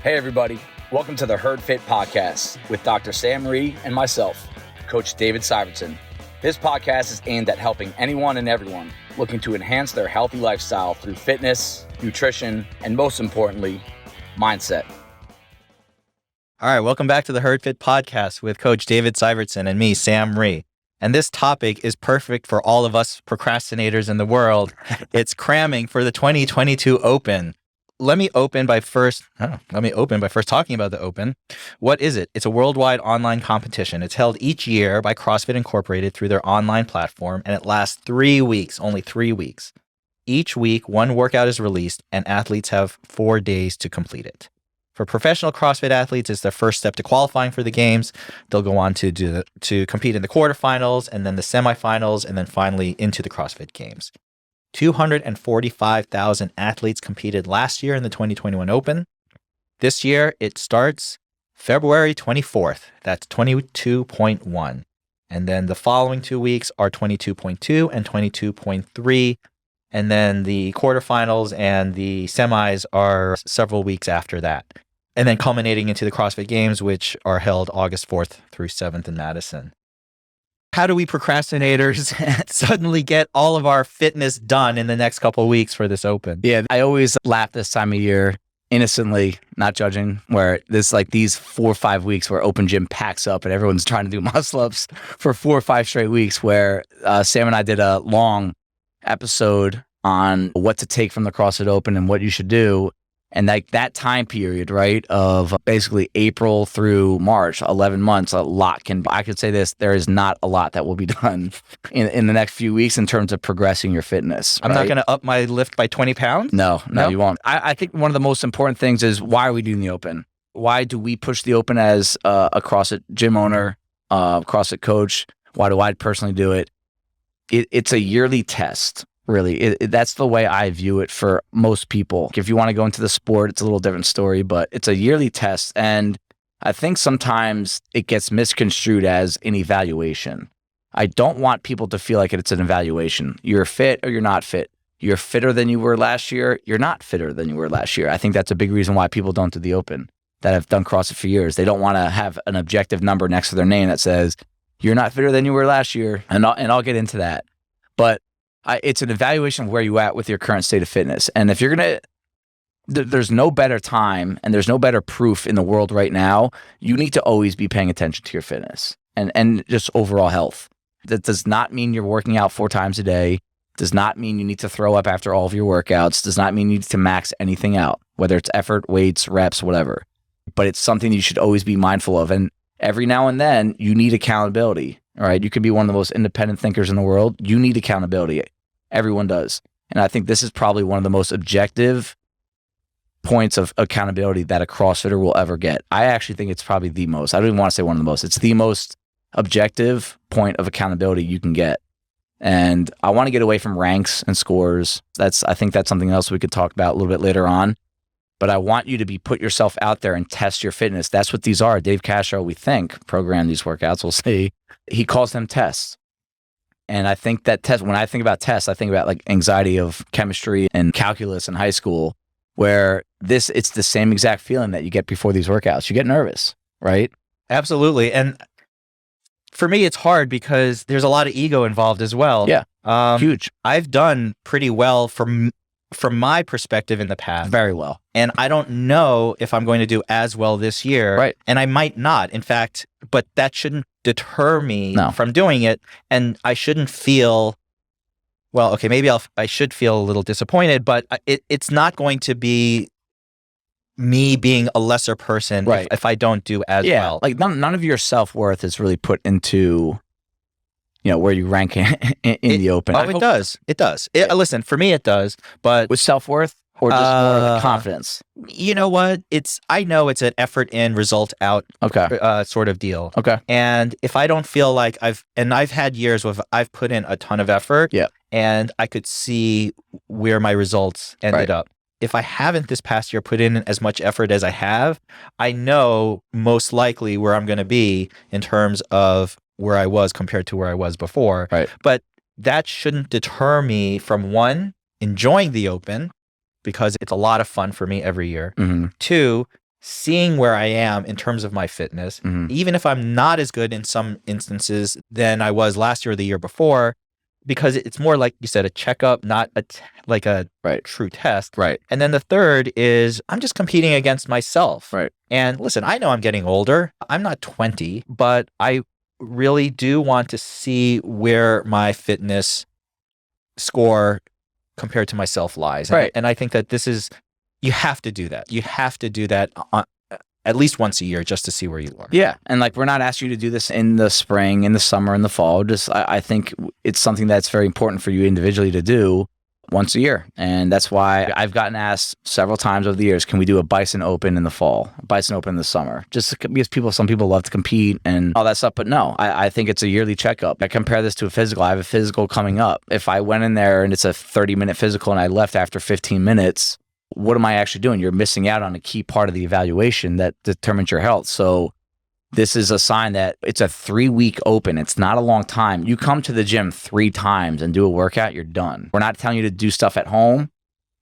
Hey everybody, welcome to the Herd Fit Podcast with Dr. Sam Rhee and myself, Coach David Syvertsen. This podcast is aimed at helping anyone and everyone looking to enhance their healthy lifestyle through fitness, nutrition, and most importantly, mindset. All right, welcome back to the Herd Fit Podcast with Coach David Syvertsen and me, Sam Rhee. And this topic is perfect for all of us procrastinators in the world. It's cramming for the 2022 Open. Let me open by first talking about the Open. What is it? It's a worldwide online competition. It's held each year by CrossFit Incorporated through their online platform, and it lasts 3 weeks, only 3 weeks. Each week, one workout is released, and athletes have 4 days to complete it. For professional CrossFit athletes, it's their first step to qualifying for the games. They'll go on to compete in the quarterfinals, and then the semifinals, and then finally into the CrossFit Games. 245,000 athletes competed last year in the 2021 Open. This year, it starts February 24th. That's 22.1. And then the following 2 weeks are 22.2 and 22.3. And then the quarterfinals and the semis are several weeks after that. And then culminating into the CrossFit Games, which are held August 4th through 7th in Madison. How do we procrastinators suddenly get all of our fitness done in the next couple of weeks for this Open? Yeah, I always laugh this time of year, innocently, not judging, where there's like these 4 or 5 weeks where Open Gym packs up and everyone's trying to do muscle-ups for 4 or 5 straight weeks, where Sam and I did a long episode on what to take from the CrossFit Open and what you should do. And like that time period, right, of basically April through March, 11 months, I could say this, there is not a lot that will be done in the next few weeks in terms of progressing your fitness. I'm not going to up my lift by 20 pounds? No, you won't. I think one of the most important things is, why are we doing the Open? Why do we push the Open as a CrossFit gym owner, CrossFit coach? Why do I personally do it? It's a yearly test. Really, that's the way I view it for most people. If you want to go into the sport, it's a little different story, but it's a yearly test. And I think sometimes it gets misconstrued as an evaluation. I don't want people to feel like it's an evaluation. You're fit or you're not fit. You're fitter than you were last year. You're not fitter than you were last year. I think that's a big reason why people don't do the Open that have done CrossFit for years. They don't want to have an objective number next to their name that says, you're not fitter than you were last year. And I'll get into that. But it's an evaluation of where you're at with your current state of fitness. And if you're going to, there's no better time and there's no better proof in the world right now. You need to always be paying attention to your fitness and just overall health. That does not mean you're working out 4 times a day. Does not mean you need to throw up after all of your workouts. Does not mean you need to max anything out, whether it's effort, weights, reps, whatever. But it's something you should always be mindful of. And every now and then you need accountability. All right. You could be one of the most independent thinkers in the world. You need accountability. Everyone does. And I think this is probably one of the most objective points of accountability that a CrossFitter will ever get. I actually think it's probably the most. I don't even want to say one of the most. It's the most objective point of accountability you can get. And I want to get away from ranks and scores. I think that's something else we could talk about a little bit later on. But I want you to put yourself out there and test your fitness. That's what these are. Dave Castro, we think, programmed these workouts. We'll see. He calls them tests. And I think that when I think about tests, I think about like anxiety of chemistry and calculus in high school, where it's the same exact feeling that you get before these workouts. You get nervous, right? Absolutely. And for me, it's hard because there's a lot of ego involved as well. Yeah, huge. I've done pretty well from my perspective in the past. Very well. And I don't know if I'm going to do as well this year. Right. And I might not, in fact, but that shouldn't deter me from doing it. And I shouldn't feel, well, okay, maybe I should feel a little disappointed, but it's not going to be me being a lesser person if I don't do as well. Like none of your self-worth is really put into, where you rank in the Open. Oh, it does. It does. Listen, for me, it does. But with self-worth or just more confidence? You know what? I know it's an effort in, result out sort of deal. Okay. And if I don't feel like I've had years where I've put in a ton of effort and I could see where my results ended up. If I haven't this past year put in as much effort as I have, I know most likely where I'm going to be in terms of where I was compared to where I was before. Right. But that shouldn't deter me from, one, enjoying the Open, because it's a lot of fun for me every year. Mm-hmm. 2, seeing where I am in terms of my fitness, even if I'm not as good in some instances than I was last year or the year before, because it's more like you said, a checkup, not like a true test. Right. And then the third is I'm just competing against myself. Right. And listen, I know I'm getting older. I'm not 20, but I really do want to see where my fitness score compared to myself lies. Right. And I think that you have to do that. You have to do that at least once a year just to see where you are. Yeah. And like, we're not asking you to do this in the spring, in the summer, in the fall. Just, I think it's something that's very important for you individually to do once a year. And that's why I've gotten asked several times over the years, can we do a Bison Open in the fall, a Bison Open in the summer? Just because some people love to compete and all that stuff. But no, I think it's a yearly checkup. I compare this to a physical. I have a physical coming up. If I went in there and it's a 30-minute physical and I left after 15 minutes, what am I actually doing? You're missing out on a key part of the evaluation that determines your health. So this is a sign that it's a 3-week open. It's not a long time. You come to the gym 3 times and do a workout, you're done. We're not telling you to do stuff at home.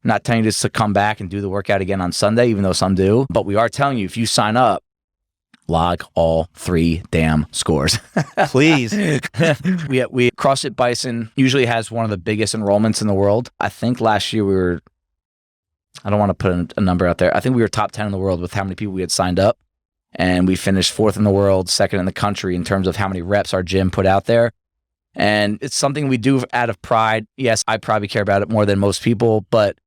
I'm not telling you just to come back and do the workout again on Sunday, even though some do. But we are telling you, if you sign up, log all 3 damn scores. Please. we CrossFit Bison usually has one of the biggest enrollments in the world. I think last year I don't want to put a number out there. I think we were top 10 in the world with how many people we had signed up. And we finished 4th in the world, 2nd in the country in terms of how many reps our gym put out there. And it's something we do out of pride. Yes, I probably care about it more than most people, but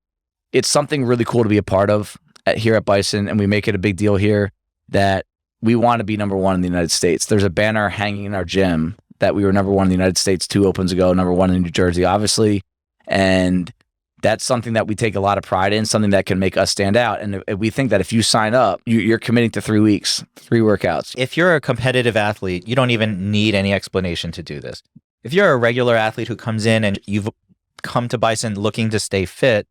it's something really cool to be a part of here at Bison. And we make it a big deal here that we want to be number 1 in the United States. There's a banner hanging in our gym that we were number 1 in the United States 2 opens ago, number 1 in New Jersey, obviously. And that's something that we take a lot of pride in, something that can make us stand out. And we think that if you sign up, you're committing to 3 weeks, 3 workouts. If you're a competitive athlete, you don't even need any explanation to do this. If you're a regular athlete who comes in and you've come to Bison looking to stay fit,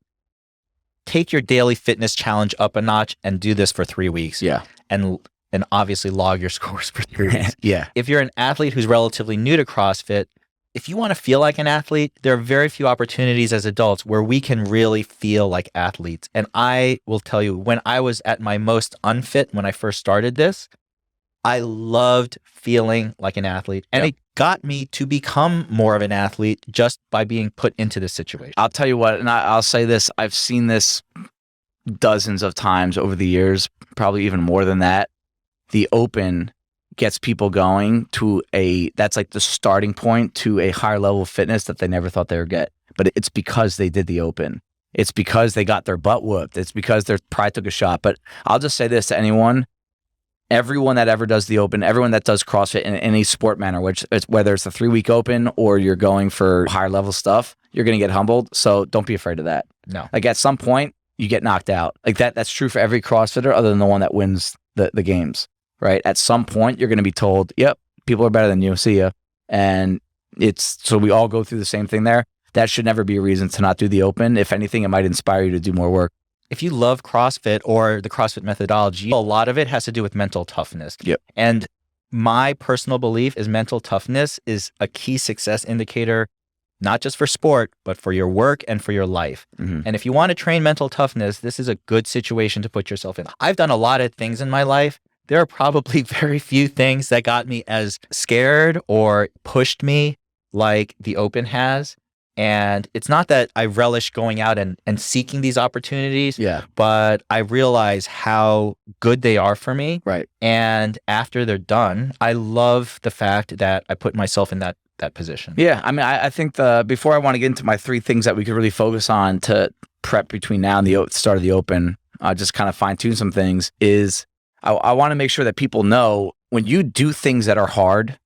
take your daily fitness challenge up a notch and do this for 3 weeks. Yeah. And obviously log your scores for 3 weeks. Yeah. If you're an athlete who's relatively new to CrossFit, if you want to feel like an athlete, there are very few opportunities as adults where we can really feel like athletes. And I will tell you, when I was at my most unfit, when I first started this, I loved feeling like an athlete. And it got me to become more of an athlete just by being put into this situation. I'll tell you what, and I'll say this, I've seen this dozens of times over the years, probably even more than that. The Open gets people going to that's like the starting point to a higher level of fitness that they never thought they would get. But it's because they did the Open. It's because they got their butt whooped. It's because their pride took a shot. But I'll just say this to everyone that ever does the Open, everyone that does CrossFit in any sport manner, whether it's a 3-week Open or you're going for higher level stuff, you're going to get humbled. So don't be afraid of that. No. Like at some point, you get knocked out. Like that's true for every CrossFitter other than the one that wins the games. Right? At some point, you're going to be told, yep, people are better than you. See ya. And so we all go through the same thing there. That should never be a reason to not do the Open. If anything, it might inspire you to do more work. If you love CrossFit or the CrossFit methodology, a lot of it has to do with mental toughness. Yep. And my personal belief is mental toughness is a key success indicator, not just for sport, but for your work and for your life. Mm-hmm. And if you want to train mental toughness, this is a good situation to put yourself in. I've done a lot of things in my life. There are probably very few things that got me as scared or pushed me like the Open has. And it's not that I relish going out and seeking these opportunities, but I realize how good they are for me. Right. And after they're done, I love the fact that I put myself in that position. Yeah. I mean, I think before I want to get into my 3 things that we could really focus on to prep between now and the start of the Open, just kind of fine tune some things is I want to make sure that people know when you do things that are hard,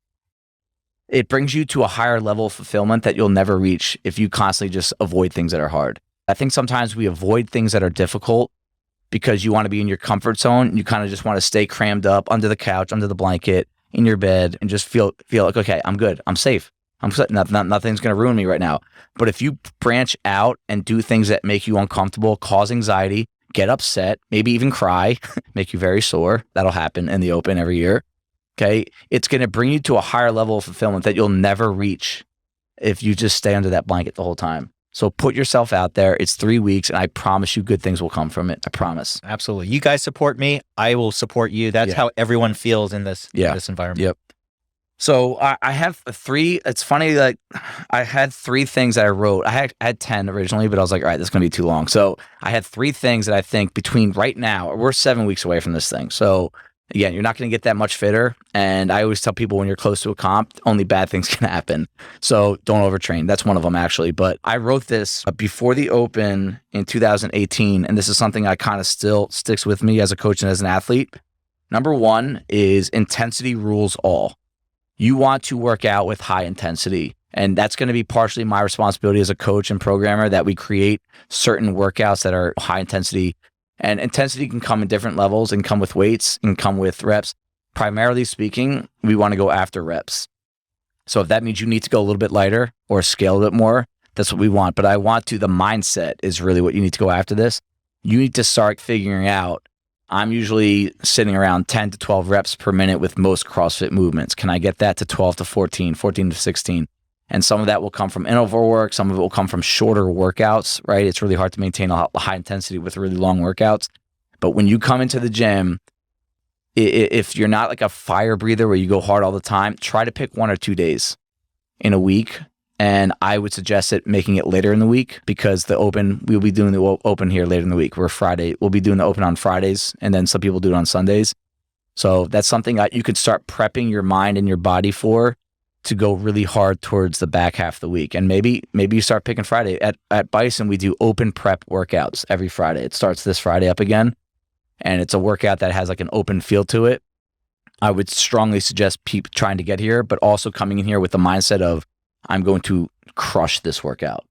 it brings you to a higher level of fulfillment that you'll never reach if you constantly just avoid things that are hard. I think sometimes we avoid things that are difficult because you want to be in your comfort zone. You kind of just want to stay crammed up under the couch, under the blanket, in your bed, and just feel like, okay, I'm good. I'm safe. Nothing's going to ruin me right now. But if you branch out and do things that make you uncomfortable, cause anxiety, get upset, maybe even cry, make you very sore. That'll happen in the Open every year. Okay. It's going to bring you to a higher level of fulfillment that you'll never reach if you just stay under that blanket the whole time. So put yourself out there. It's 3 weeks, and I promise you good things will come from it. I promise. Absolutely. You guys support me. I will support you. That's how everyone feels in this environment. Yep. So I have 3. It's funny, like I had 3 things that I wrote. I had 10 originally, but I was like, all right, this is going to be too long. So I had 3 things that I think between right now, we're 7 weeks away from this thing. So again, you're not going to get that much fitter. And I always tell people when you're close to a comp, only bad things can happen. So don't overtrain. That's one of them, actually. But I wrote this before the Open in 2018. And this is something I kind of still sticks with me as a coach and as an athlete. Number 1 is intensity rules all. You want to work out with high intensity. And that's going to be partially my responsibility as a coach and programmer, that we create certain workouts that are high intensity. And intensity can come in different levels and come with weights and come with reps. Primarily speaking, we want to go after reps. So if that means you need to go a little bit lighter or scale a bit more, that's what we want. But the mindset is really what you need to go after this. You need to start figuring out, I'm usually sitting around 10 to 12 reps per minute with most CrossFit movements. Can I get that to 12 to 14, 14 to 16? And some of that will come from interval work. Some of it will come from shorter workouts, right? It's really hard to maintain a high intensity with really long workouts. But when you come into the gym, if you're not like a fire breather where you go hard all the time, try to pick 1 or 2 days in a week. And I would suggest making it later in the week, because we'll be doing the Open here later in the week. We'll be doing the Open on Fridays, and then some people do it on Sundays. So that's something that you could start prepping your mind and your body for, to go really hard towards the back half of the week. And maybe you start picking Friday. At Bison, we do open prep workouts every Friday. It starts this Friday up again, and it's a workout that has like an open feel to it. I would strongly suggest people trying to get here, but also coming in here with the mindset of, I'm going to crush this workout,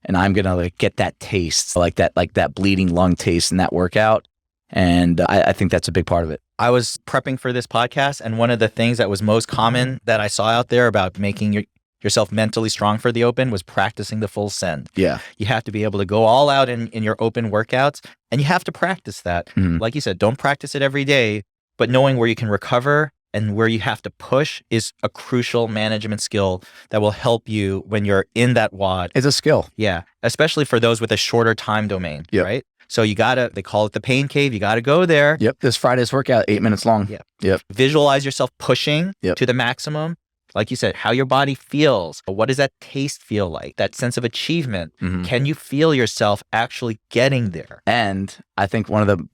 and I'm going to get that taste, like that bleeding lung taste in that workout. And I think that's a big part of it. I was prepping for this podcast, and one of the things that was most common that I saw out there about making yourself mentally strong for the Open was practicing the full send. Yeah. You have to be able to go all out in your Open workouts, and you have to practice that. Mm-hmm. Like you said, don't practice it every day, but knowing where you can recover and where you have to push is a crucial management skill that will help you when you're in that WOD. It's a skill. Yeah. Especially for those with a shorter time domain, right? So they call it the pain cave. You got to go there. Yep. This Friday's workout, 8 minutes long. Yep. Visualize yourself pushing to the maximum. Like you said, how your body feels. What does that taste feel like? That sense of achievement. Mm-hmm. Can you feel yourself actually getting there? And I think one of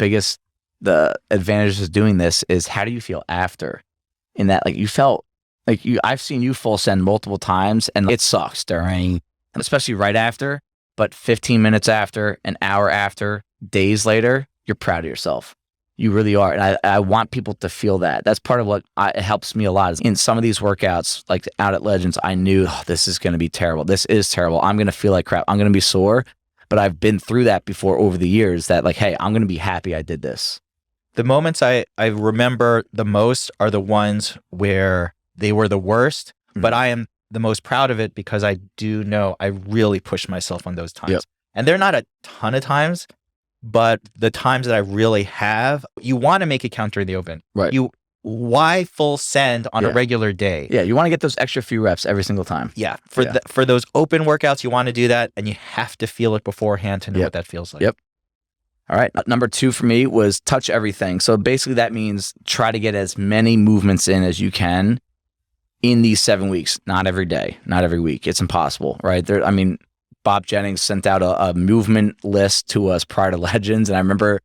the advantages of doing this is, how do you feel after? In that, you felt I've seen you full send multiple times, and it sucks during, especially right after, but 15 minutes after, an hour after, days later, you're proud of yourself. You really are. And I want people to feel that. That's part of what it helps me a lot. Is in some of these workouts, like out at Legends, I knew, this is going to be terrible. This is terrible. I'm going to feel like crap. I'm going to be sore. But I've been through that before over the years, that hey, I'm going to be happy I did this. The moments I remember the most are the ones where they were the worst, but I am the most proud of it because I do know I really pushed myself on those times. Yep. And they're not a ton of times, but the times that I really have, you want to make it count during the Open. Right. Why full send on a regular day? Yeah, you want to get those extra few reps every single time. Yeah. For those Open workouts, you want to do that, and you have to feel it beforehand to know what that feels like. Yep. All right. Number 2 for me was touch everything. So basically that means try to get as many movements in as you can in these 7 weeks. Not every day, not every week. It's impossible, right? Bob Jennings sent out a movement list to us prior to Legends. And I remember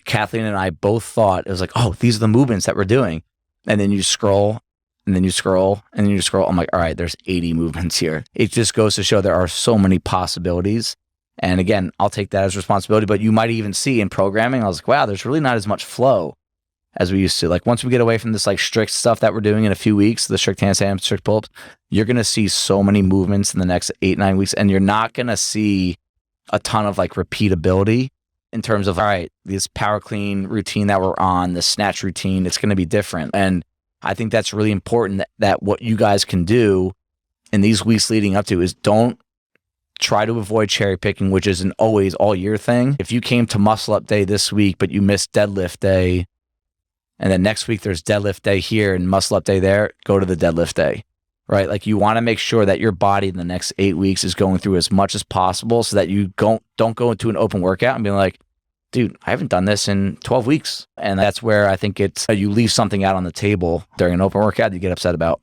Kathleen and I both thought, it was like, oh, these are the movements that we're doing. And then you scroll, and then you scroll, and then you scroll. I'm like, all right, there's 80 movements here. It just goes to show there are so many possibilities. And again, I'll take that as responsibility, but you might even see in programming, I was like, wow, there's really not as much flow as we used to. Once we get away from this strict stuff that we're doing in a few weeks, the strict handstands, strict pull-ups, you're going to see so many movements in the next 8-9 weeks, and you're not going to see a ton of repeatability in terms of, all right, this power clean routine that we're on, the snatch routine, it's going to be different. And I think that's really important, that what you guys can do in these weeks leading up to is don't try to avoid cherry picking, which is an always all year thing. If you came to muscle up day this week, but you missed deadlift day, and then next week there's deadlift day here and muscle up day there, go to the deadlift day. right? Like you want to make sure that your body in the next 8 weeks is going through as much as possible so that you don't go into an open workout and be like, dude, I haven't done this in 12 weeks. And that's where I think it's you leave something out on the table during an open workout that you get upset about.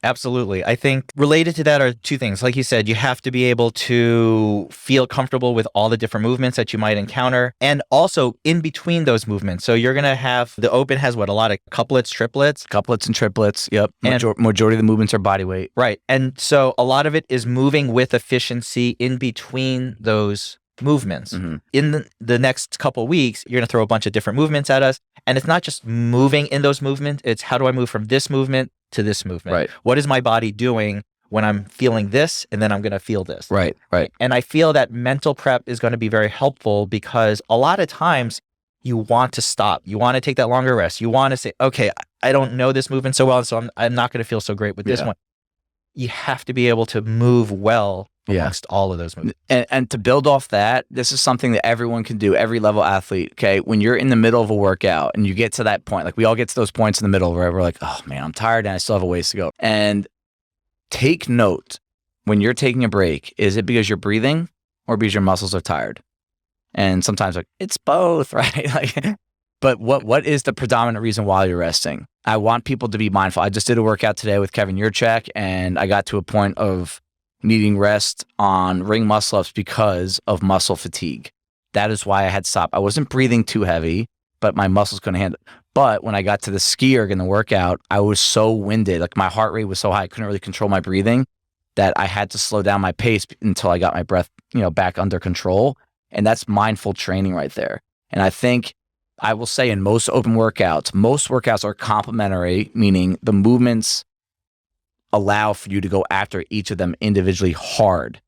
Absolutely. I think related to that are two things. Like you said, you have to be able to feel comfortable with all the different movements that you might encounter, and also in between those movements. So you're going to have the open has what, a lot of couplets, triplets? Couplets and triplets. Yep. And Majority of the movements are body weight. Right. And so a lot of it is moving with efficiency in between those movements. In the next couple of weeks, you're going to throw a bunch of different movements at us. And it's not just moving in those movements. It's how do I move from this movement to this movement? Right. What is my body doing when I'm feeling this and then I'm going to feel this? Right. And I feel that mental prep is going to be very helpful because a lot of times you want to stop. You want to take that longer rest. You want to say, okay, I don't know this movement so well, so I'm not going to feel so great with this one. You have to be able to move well amongst all of those movements. And to build off that, this is something that everyone can do, every level athlete, okay? When you're in the middle of a workout and you get to that point, like we all get to those points in the middle where we're like, oh man, I'm tired and I still have a ways to go. And take note, when you're taking a break, is it because you're breathing or because your muscles are tired? And sometimes like, it's both, right? Like, but what is the predominant reason why you're resting? I want people to be mindful. I just did a workout today with Kevin Yurchak, and I got to a point of needing rest on ring muscle ups because of muscle fatigue. That is why I had stopped. I wasn't breathing too heavy, but my muscles couldn't handle it. But when I got to the ski erg in the workout, I was so winded. Like my heart rate was so high, I couldn't really control my breathing that I had to slow down my pace until I got my breath, back under control. And that's mindful training right there. And I think I will say in most open workouts, most workouts are complementary, meaning the movements allow for you to go after each of them individually hard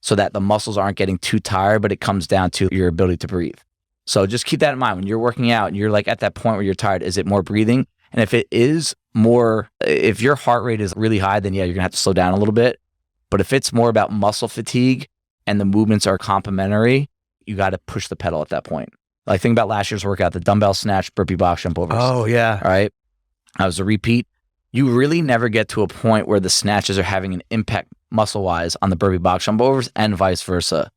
so that the muscles aren't getting too tired, but it comes down to your ability to breathe. So just keep that in mind when you're working out and you're like at that point where you're tired. Is it more breathing? And if it is more, if your heart rate is really high, then yeah, you're gonna have to slow down a little bit. But if it's more about muscle fatigue and the movements are complementary, you got to push the pedal at that point. Like think about last year's workout, the dumbbell snatch, burpee box jump overs. Oh yeah. All right. That was a repeat. You really never get to a point where the snatches are having an impact muscle-wise on the burpee box jump overs and vice versa.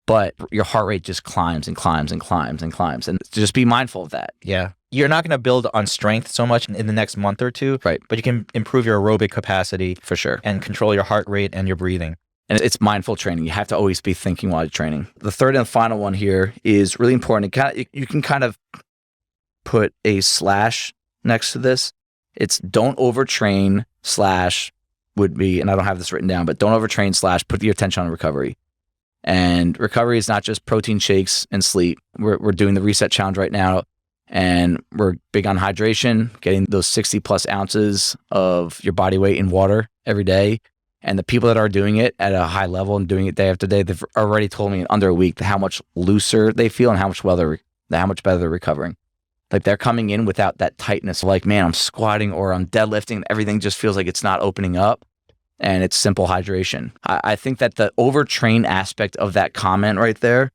But your heart rate just climbs and climbs and climbs and climbs. And just be mindful of that. Yeah. You're not going to build on strength so much in the next month or two. Right. But you can improve your aerobic capacity. For sure. And control your heart rate and your breathing. And it's mindful training. You have to always be thinking while you're training. The third and final one here is really important. You can kind of put a slash next to this. It's don't overtrain / would be, and I don't have this written down, but don't overtrain / put your attention on recovery. And recovery is not just protein shakes and sleep. We're doing the reset challenge right now, and we're big on hydration, getting those 60 plus ounces of your body weight in water every day. And the people that are doing it at a high level and doing it day after day, they've already told me in under a week how much looser they feel and how much better they're recovering. Like they're coming in without that tightness. Like, man, I'm squatting or I'm deadlifting. And everything just feels like it's not opening up. And it's simple hydration. I think that the overtrain aspect of that comment right there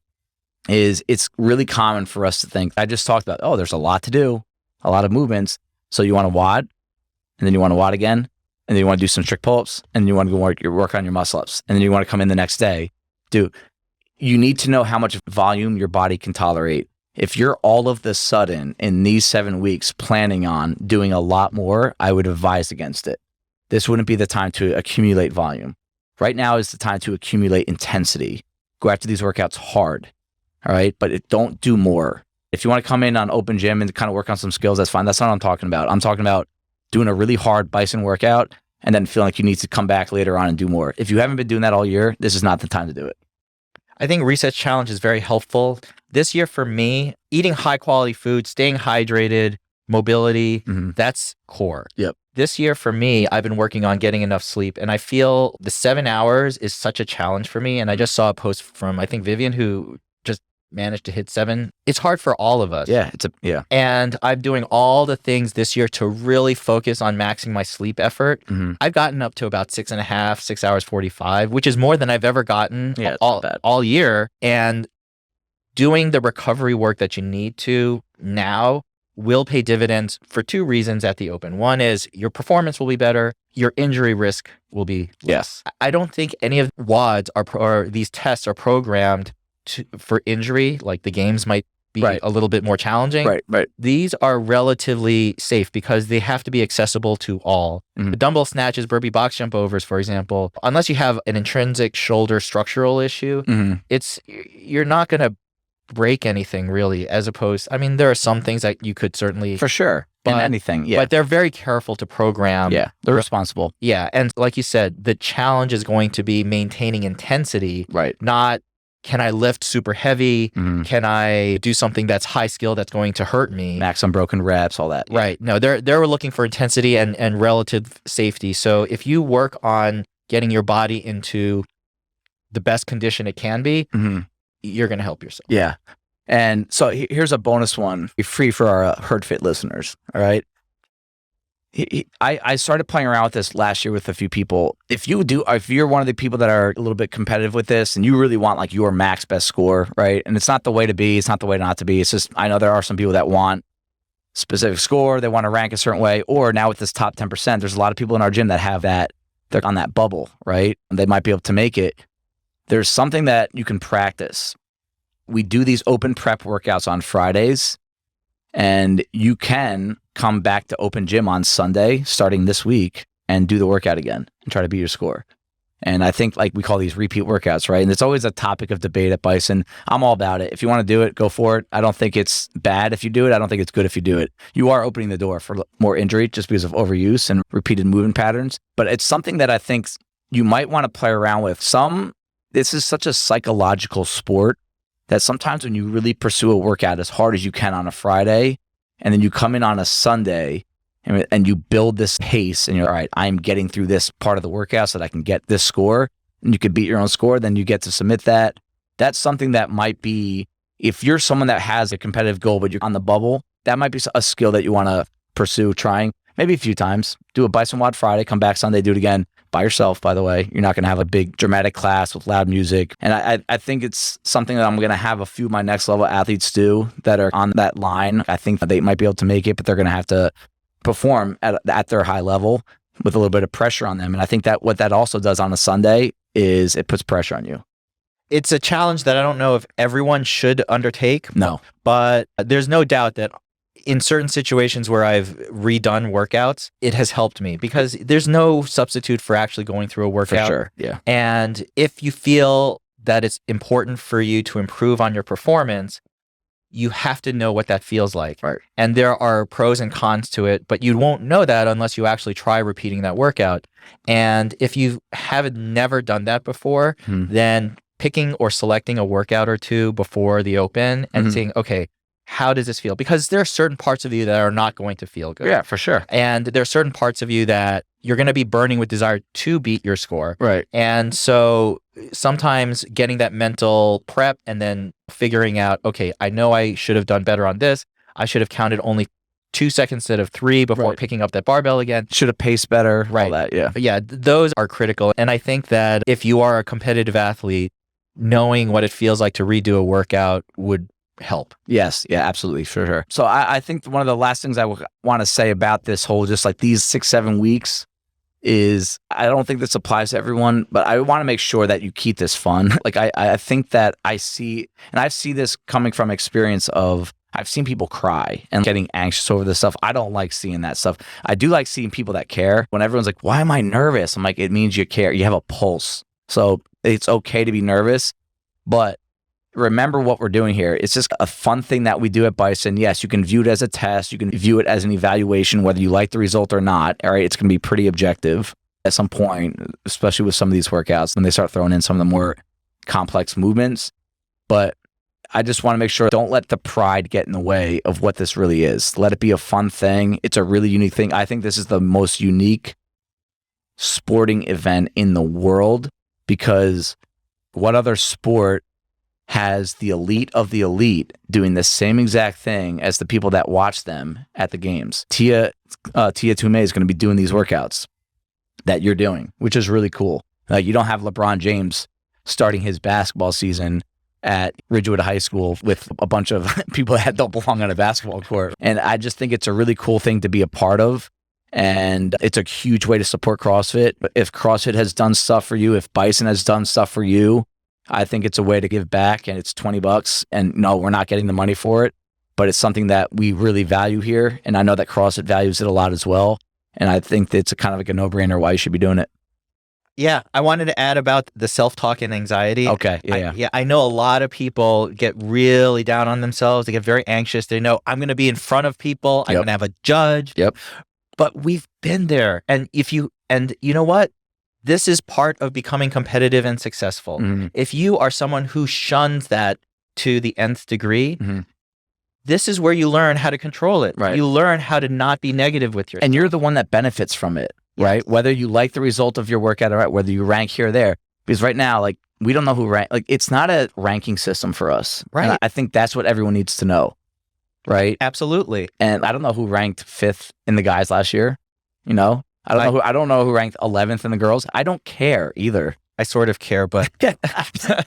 is it's really common for us to think. I just talked about, there's a lot to do, a lot of movements. So you want to WOD, and then you want to WOD again, and then you want to do some strict pull-ups, and then you want to go work on your muscle-ups, and then you want to come in the next day. Dude, you need to know how much volume your body can tolerate. If you're all of the sudden in these 7 weeks planning on doing a lot more, I would advise against it. This wouldn't be the time to accumulate volume. Right now is the time to accumulate intensity. Go after these workouts hard, all right? But don't do more. If you want to come in on open gym and kind of work on some skills, that's fine. That's not what I'm talking about. I'm talking about doing a really hard bison workout and then feeling like you need to come back later on and do more. If you haven't been doing that all year, this is not the time to do it. I think Reset Challenge is very helpful. This year for me, eating high quality food, staying hydrated, mobility, that's core. Yep. This year for me, I've been working on getting enough sleep, and I feel the 7 hours is such a challenge for me. And I just saw a post from, I think, Vivian, who just managed to hit 7. It's hard for all of us. Yeah. And I'm doing all the things this year to really focus on maxing my sleep effort. I've gotten up to about 6.5, 6 hours 45, which is more than I've ever gotten all year. And doing the recovery work that you need to now will pay dividends for two reasons at the Open. One is your performance will be better, your injury risk will be less. I don't think any of WODs or these tests are programmed for injury. Like the games might be a little bit more challenging. Right. These are relatively safe because they have to be accessible to all. The dumbbell snatches, burpee box jump overs, for example, unless you have an intrinsic shoulder structural issue, you're not going to break anything really, as opposed, I mean, there are some things that you could certainly. For sure. But anything. Yeah. But they're very careful to program. Yeah. They're responsible. Yeah. And like you said, the challenge is going to be maintaining intensity. Right. Not, can I lift super heavy? Can I do something that's high skill that's going to hurt me? Max unbroken reps, all that. Yeah. Right. No, they're looking for intensity and relative safety. So if you work on getting your body into the best condition it can be, you're going to help yourself. Yeah. And so here's a bonus one, free for our HerdFit listeners. All right. I started playing around with this last year with a few people. If you're one of the people that are a little bit competitive with this and you really want like your max best score, right? And it's not the way to be, it's not the way not to be. It's just, I know there are some people that want specific score, they want to rank a certain way, or now with this top 10%, there's a lot of people in our gym that have that, they're on that bubble, right? And they might be able to make it. There's something that you can practice. We do these open prep workouts on Fridays, and you can come back to open gym on Sunday, starting this week, and do the workout again and try to beat your score. And I think like we call these repeat workouts, right? And it's always a topic of debate at Bison. I'm all about it. If you want to do it, go for it. I don't think it's bad if you do it. I don't think it's good if you do it. You are opening the door for more injury just because of overuse and repeated movement patterns. But it's something that I think you might want to play around with. This is such a psychological sport that sometimes when you really pursue a workout as hard as you can on a Friday, and then you come in on a Sunday and you build this pace and you're all right, I'm getting through this part of the workout so that I can get this score, and you could beat your own score, then you get to submit that. That's something that might be, if you're someone that has a competitive goal, but you're on the bubble, that might be a skill that you want to pursue trying maybe a few times. Do a Bison WOD Friday, come back Sunday, do it again. By yourself, by the way. You're not going to have a big dramatic class with loud music. And I think it's something that I'm going to have a few of my next level athletes do that are on that line. I think that they might be able to make it, but they're going to have to perform at their high level with a little bit of pressure on them. And I think that what that also does on a Sunday is it puts pressure on you. It's a challenge that I don't know if everyone should undertake. No. But there's no doubt that in certain situations where I've redone workouts, it has helped me because there's no substitute for actually going through a workout. For sure, yeah. And if you feel that it's important for you to improve on your performance, you have to know what that feels like. Right. And there are pros and cons to it, but you won't know that unless you actually try repeating that workout. And if you have never done that before, then picking or selecting a workout or two before the Open and saying, okay, how does this feel? Because there are certain parts of you that are not going to feel good. Yeah, for sure. And there are certain parts of you that you're going to be burning with desire to beat your score. Right. And so sometimes getting that mental prep and then figuring out, okay, I know I should have done better on this. I should have counted only 2 seconds instead of 3 before picking up that barbell again. Should have paced better. Right. All that, yeah. Yeah, those are critical. And I think that if you are a competitive athlete, knowing what it feels like to redo a workout would help. Yes. Yeah, absolutely. For sure. So I think one of the last things I want to say about this whole, just like these 6-7 weeks is, I don't think this applies to everyone, but I want to make sure that you keep this fun. Like I think that I see this coming from experience of, I've seen people cry and getting anxious over this stuff. I don't like seeing that stuff. I do like seeing people that care. When everyone's like, why am I nervous? I'm like, it means you care. You have a pulse. So it's okay to be nervous, but remember what we're doing here. It's just a fun thing that we do at Bison. Yes, you can view it as a test. You can view it as an evaluation, whether you like the result or not. All right, it's going to be pretty objective at some point, especially with some of these workouts when they start throwing in some of the more complex movements. But I just want to make sure, don't let the pride get in the way of what this really is. Let it be a fun thing. It's a really unique thing. I think this is the most unique sporting event in the world, because what other sport has the elite of the elite doing the same exact thing as the people that watch them at the games? Tia Toomey is going to be doing these workouts that you're doing, which is really cool. You don't have LeBron James starting his basketball season at Ridgewood High School with a bunch of people that don't belong on a basketball court. And I just think it's a really cool thing to be a part of. And it's a huge way to support CrossFit. If CrossFit has done stuff for you, if Bison has done stuff for you, I think it's a way to give back, and it's $20. And no, we're not getting the money for it, but it's something that we really value here. And I know that CrossFit values it a lot as well. And I think that it's a kind of like a no-brainer why you should be doing it. Yeah, I wanted to add about the self-talk and anxiety. Okay, yeah. I know a lot of people get really down on themselves. They get very anxious. They know, I'm going to be in front of people. I'm going to have a judge. Yep. But we've been there. And you know what? This is part of becoming competitive and successful. If you are someone who shuns that to the nth degree, this is where you learn how to control it. Right. You learn how to not be negative with yourself. And you're the one that benefits from it, right? Whether you like the result of your workout or not, whether you rank here or there. Because right now, like, we don't know who rank. Like, it's not a ranking system for us. Right. And I think that's what everyone needs to know. Right. Absolutely. And I don't know who ranked 5th in the guys last year. You know, I don't know who ranked 11th in the girls. I don't care either. I sort of care, but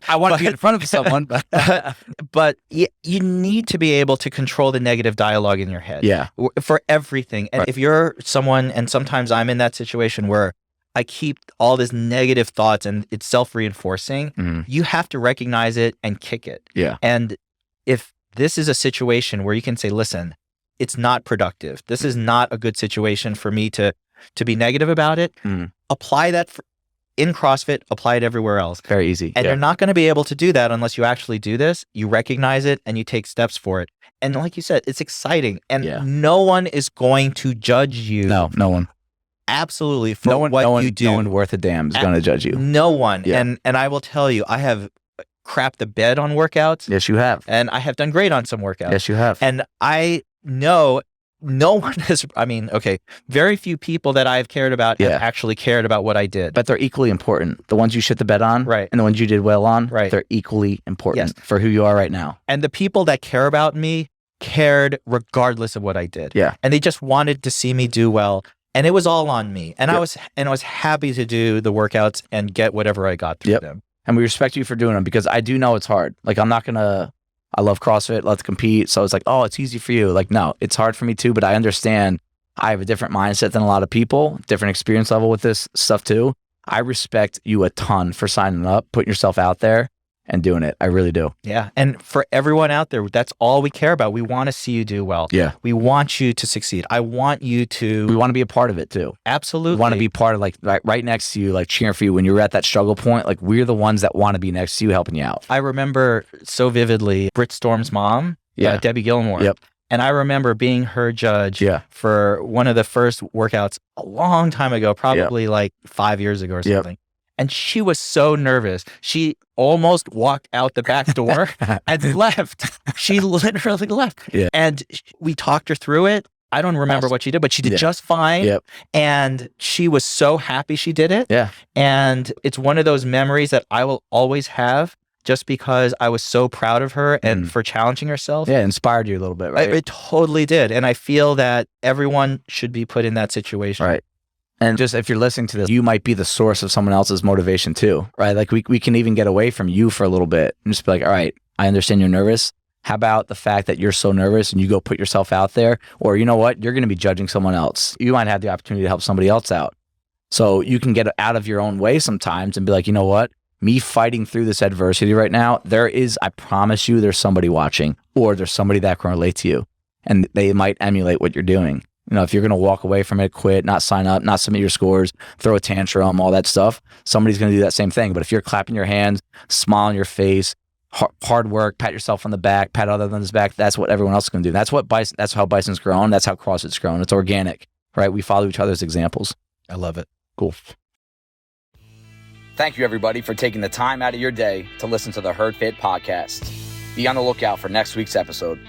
I want to be in front of someone. But you need to be able to control the negative dialogue in your head. Yeah. For everything. And if you're someone, and sometimes I'm in that situation where I keep all this negative thoughts and it's self-reinforcing, you have to recognize it and kick it. Yeah. And if this is a situation where you can say, listen, it's not productive. This is not a good situation for me to be negative about it. Apply that in CrossFit, apply it everywhere else. Very easy. And you're not going to be able to do that unless you actually do this. You recognize it and you take steps for it. And like you said, it's exciting. And no one is going to judge you. No one. Absolutely. For what you do. No one worth a damn is going to judge you. No one. Yeah. And I will tell you, I have crapped the bed on workouts. Yes, you have. And I have done great on some workouts. Yes, you have. And I know no one has, very few people that I've cared about have actually cared about what I did. But they're equally important. The ones you shit the bed on, right, and the ones you did well on, right, they're equally important for who you are right now. And the people that care about me cared regardless of what I did. Yeah. And they just wanted to see me do well. And it was all on me. And I was happy to do the workouts and get whatever I got through them. And we respect you for doing them, because I do know it's hard. Like, I love CrossFit, love to compete. So it's like, oh, it's easy for you. Like, no, it's hard for me too, but I understand I have a different mindset than a lot of people, different experience level with this stuff too. I respect you a ton for signing up, putting yourself out there and doing it. I really do. Yeah. And for everyone out there, that's all we care about. We want to see you do well. Yeah. We want you to succeed. We want to be a part of it too. Absolutely. We want to be part of, like, right next to you, like cheering for you when you're at that struggle point. Like, we're the ones that want to be next to you, helping you out. I remember so vividly Britt Storm's mom, Debbie Gilmore. Yep. And I remember being her judge for one of the first workouts a long time ago, probably like 5 years ago or something. And she was so nervous. She almost walked out the back door and left. She literally left. Yeah. And we talked her through it. I don't remember what she did, but she did just fine. Yep. And she was so happy she did it. Yeah. And it's one of those memories that I will always have, just because I was so proud of her and for challenging herself. Yeah, it inspired you a little bit, right? It totally did. And I feel that everyone should be put in that situation. Right. And just, if you're listening to this, you might be the source of someone else's motivation too, right? Like, we can even get away from you for a little bit and just be like, all right, I understand you're nervous. How about the fact that you're so nervous and you go put yourself out there? Or, you know what? You're going to be judging someone else. You might have the opportunity to help somebody else out. So you can get out of your own way sometimes and be like, you know what? Me fighting through this adversity right now, I promise you, there's somebody watching, or there's somebody that can relate to you, and they might emulate what you're doing. You know, if you're going to walk away from it, quit, not sign up, not submit your scores, throw a tantrum, all that stuff, somebody's going to do that same thing. But if you're clapping your hands, smile on your face, hard work, pat yourself on the back, pat other one's back, that's what everyone else is going to do. That's how Bison's grown. That's how CrossFit's grown. It's organic, right? We follow each other's examples. I love it. Cool. Thank you, everybody, for taking the time out of your day to listen to the Herd Fit podcast. Be on the lookout for next week's episode.